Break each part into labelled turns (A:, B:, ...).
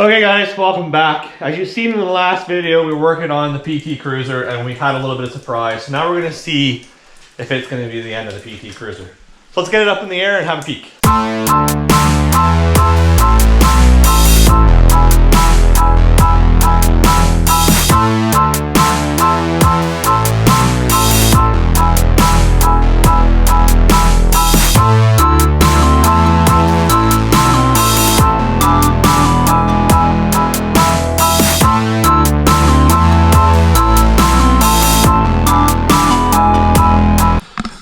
A: Okay guys, welcome back. As you've seen in the last video, we were working on the PT Cruiser and we had a little bit of surprise. So now we're gonna see if it's gonna be the end of the PT Cruiser. So let's get it up in the air and have a peek.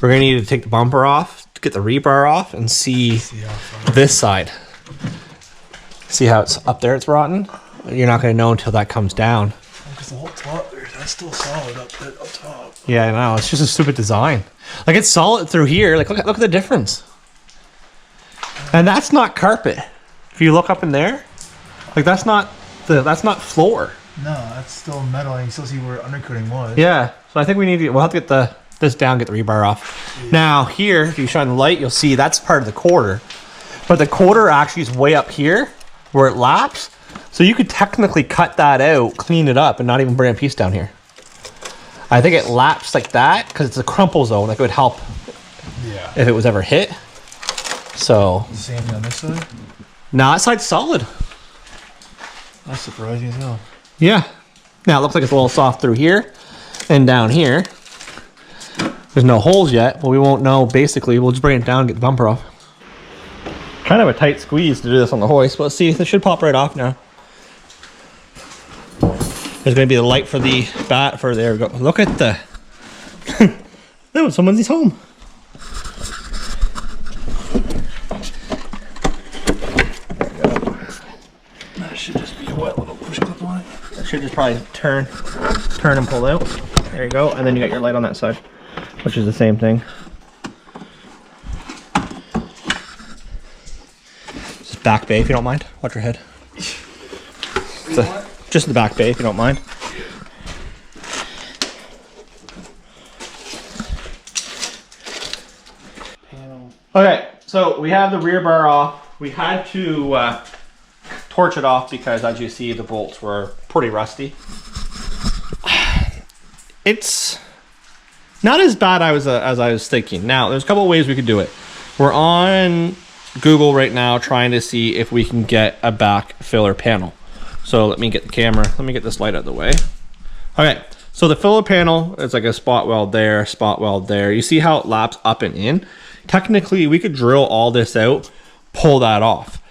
A: We're gonna need to take the bumper off, get the rebar off, and see this side. See how it's up there, it's rotten? You're not gonna know until that comes down.
B: Because the whole top there, that's still solid up top.
A: Yeah, I know, it's just a stupid design. Like, it's solid through here, like, look at the difference. And that's not carpet. If you look up in there, like, that's not floor.
B: No, that's still metal, and you still see where undercoating was.
A: Yeah, so I think we'll have to get this down, get the rebar off. Yeah. Now here, if you shine the light, you'll see that's part of the quarter. But the quarter actually is way up here where it laps. So you could technically cut that out, clean it up, and not even bring a piece down here. I think it laps like that because it's a crumple zone. Like, it would help if it was ever hit. So.
B: The same thing on this side?
A: Nah, that side's solid.
B: That's surprising as hell.
A: Yeah. Now it looks like it's a little soft through here and down here. There's no holes yet, but we won't know. Basically, we'll just bring it down and get the bumper off. Kind of a tight squeeze to do this on the hoist, but let's see. This should pop right off now. There's going to be the light for the bat for there we go. Look at the... Oh, someone's home.
B: There we go. That should just be a wet little push clip on it.
A: That should just probably turn and pull out. There you go. And then you got your light on that side, which is the same thing. Just back bay if you don't mind. Watch your head. Just the back bay if you don't mind. Okay, so we have the rear bar off. We had to torch it off because, as you see, the bolts were pretty rusty. It's not as bad as I was thinking. Now, there's a couple of ways we could do it. We're on Google right now trying to see if we can get a back filler panel. So let me get the camera. Let me get this light out of the way. Okay, so the filler panel is like a spot weld there, spot weld there. You see how it laps up and in? Technically, we could drill all this out, pull that off.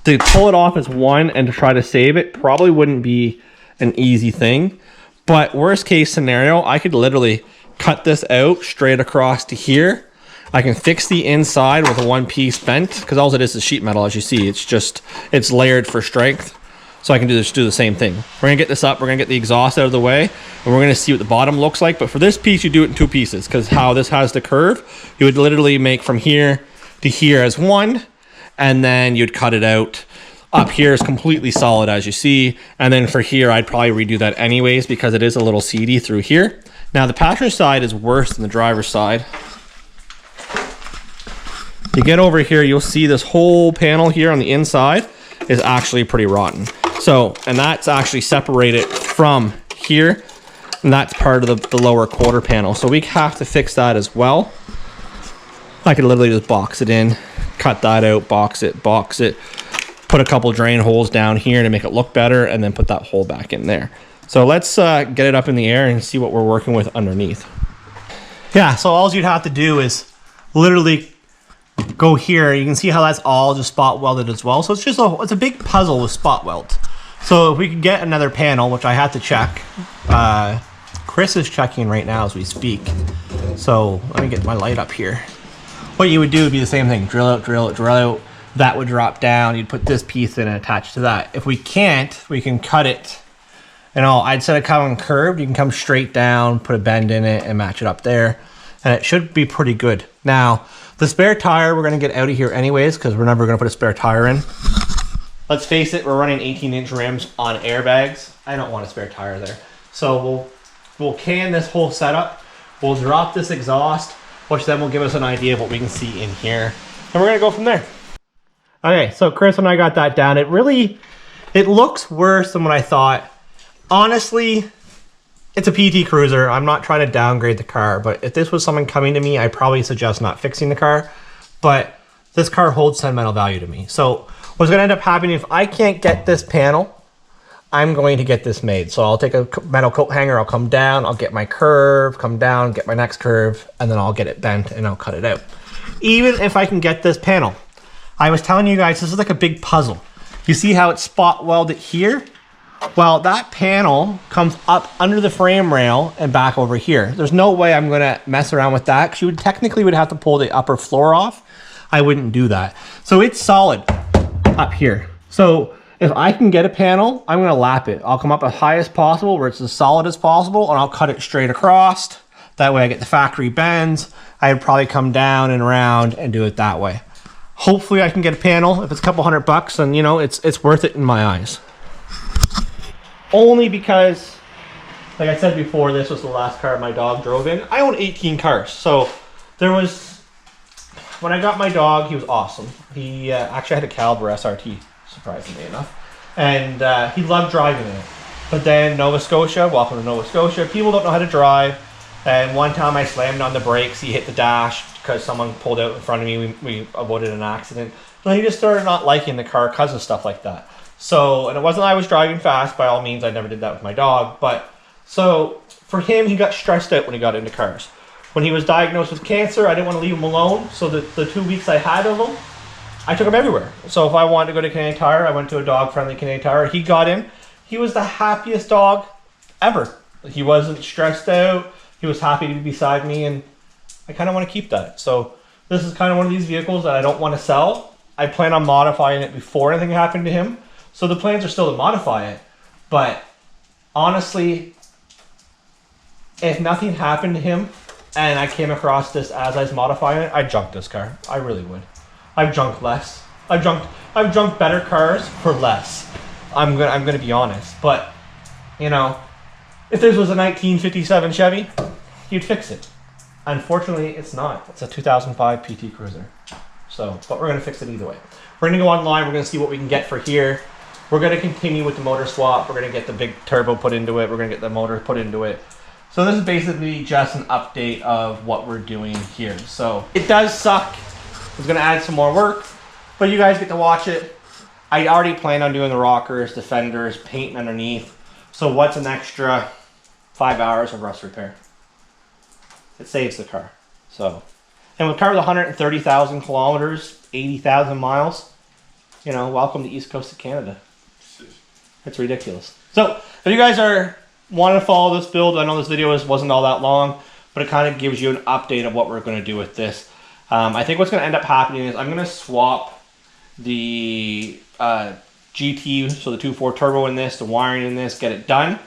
A: To pull it off is one, and to try to save it probably wouldn't be an easy thing. But worst case scenario, I could literally cut this out straight across to here. I can fix the inside with a one-piece bent, because all it is sheet metal, as you see. It's layered for strength. So I can do the same thing. We're gonna get this up, we're gonna get the exhaust out of the way, and we're gonna see what the bottom looks like. But for this piece, you do it in two pieces, because how this has the curve, you would literally make from here to here as one, and then you'd cut it out. Up here is completely solid, as you see, and then for here I'd probably redo that anyways because it is a little seedy through here. Now the passenger side is worse than the driver's side. You get over here, you'll see this whole panel here on the inside is actually pretty rotten. So, and that's actually separated from here, and that's part of the lower quarter panel. So we have to fix that as well. I could literally just box it in, cut that out, box it, put a couple drain holes down here to make it look better, and then put that hole back in there. So let's get it up in the air and see what we're working with underneath. Yeah, so all you'd have to do is literally go here. You can see how that's all just spot welded as well. So it's a big puzzle with spot welds. So if we could get another panel, which I have to check. Chris is checking right now as we speak. So let me get my light up here. What you would do would be the same thing. Drill out, drill out, drill out. That would drop down. You'd put this piece in and attach to that. If we can't, we can cut it. And instead of coming curved, you can come straight down, put a bend in it, and match it up there. And it should be pretty good. Now, the spare tire, we're going to get out of here anyways, because we're never going to put a spare tire in. Let's face it, we're running 18-inch rims on airbags. I don't want a spare tire there. So we'll can this whole setup. We'll drop this exhaust, which then will give us an idea of what we can see in here. And we're going to go from there. Okay, so Chris and I got that down. It looks worse than what I thought. Honestly, it's a PT Cruiser. I'm not trying to downgrade the car, but if this was someone coming to me, I'd probably suggest not fixing the car. But this car holds sentimental value to me. So what's going to end up happening, if I can't get this panel, I'm going to get this made. So I'll take a metal coat hanger, I'll come down, I'll get my curve, come down, get my next curve, and then I'll get it bent and I'll cut it out. Even if I can get this panel, I was telling you guys, this is like a big puzzle. You see how it's spot welded here? Well, that panel comes up under the frame rail and back over here. There's no way I'm gonna mess around with that because you would technically have to pull the upper floor off. I wouldn't do that. So it's solid up here. So if I can get a panel, I'm gonna lap it. I'll come up as high as possible where it's as solid as possible and I'll cut it straight across. That way I get the factory bends. I'd probably come down and around and do it that way. Hopefully I can get a panel. If it's a couple $100, then you know, it's worth it in my eyes. Only because, like I said before, this was the last car my dog drove in. I own 18 cars, so there was, when I got my dog, he was awesome. He actually had a Caliber SRT, surprisingly enough, and he loved driving in it. But then Nova Scotia, welcome to Nova Scotia, people don't know how to drive, and one time I slammed on the brakes, he hit the dash because someone pulled out in front of me, we avoided an accident. And he just started not liking the car because of stuff like that. So, and it wasn't I was driving fast, by all means, I never did that with my dog, but so for him, he got stressed out when he got into cars. When he was diagnosed with cancer, I didn't want to leave him alone, so the 2 weeks I had of him, I took him everywhere. So if I wanted to go to Canadian Tire, I went to a dog-friendly Canadian Tire. He got in, he was the happiest dog ever. He wasn't stressed out, he was happy to be beside me, and I kind of want to keep that. So this is kind of one of these vehicles that I don't want to sell. I plan on modifying it before anything happened to him. So the plans are still to modify it, but honestly, if nothing happened to him and I came across this as I was modifying it, I'd junk this car. I really would. I've junked less. I've junked better cars for less. I'm gonna be honest, but you know, if this was a 1957 Chevy, you'd fix it. Unfortunately, it's not. It's a 2005 PT Cruiser. So, but we're gonna fix it either way. We're gonna go online. We're gonna see what we can get for here. We're going to continue with the motor swap. We're going to get the big turbo put into it. We're going to get the motor put into it. So this is basically just an update of what we're doing here. So it does suck. It's going to add some more work, but you guys get to watch it. I already plan on doing the rockers, the fenders, painting underneath. So what's an extra 5 hours of rust repair? It saves the car. So, and with a car with 130,000 kilometers, 80,000 miles, you know, welcome to the East Coast of Canada. It's ridiculous. So if you guys want to follow this build, I know this video wasn't all that long, but it kind of gives you an update of what we're going to do with this. I think what's going to end up happening is I'm going to swap the GT, so the 2.4 turbo in this, the wiring in this, get it done.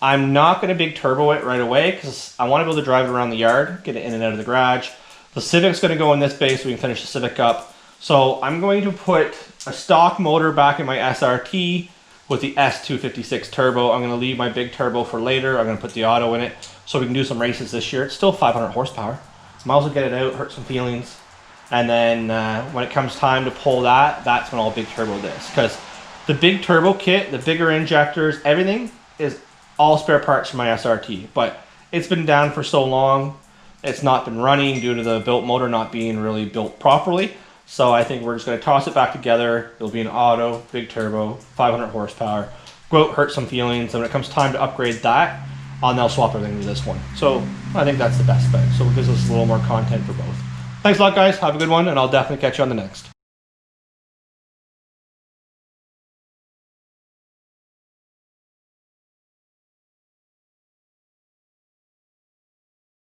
A: I'm not going to big turbo it right away because I want to be able to drive it around the yard, get it in and out of the garage. The Civic's going to go in this base so we can finish the Civic up. So I'm going to put a stock motor back in my SRT with the S256 turbo. I'm going to leave my big turbo for later. I'm going to put the auto in it so we can do some races this year. It's still 500 horsepower. Might as well get it out, hurt some feelings. And then when it comes time to pull that, that's when I'll big turbo this. Because the big turbo kit, the bigger injectors, everything is all spare parts from my SRT. But it's been down for so long, it's not been running due to the built motor not being really built properly. So I think we're just going to toss it back together. It'll be an auto, big turbo, 500 horsepower. Go out, hurt some feelings. And when it comes time to upgrade that, I'll now swap everything to this one. So I think that's the best bet. So it gives us a little more content for both. Thanks a lot, guys. Have a good one, and I'll definitely catch you on the next.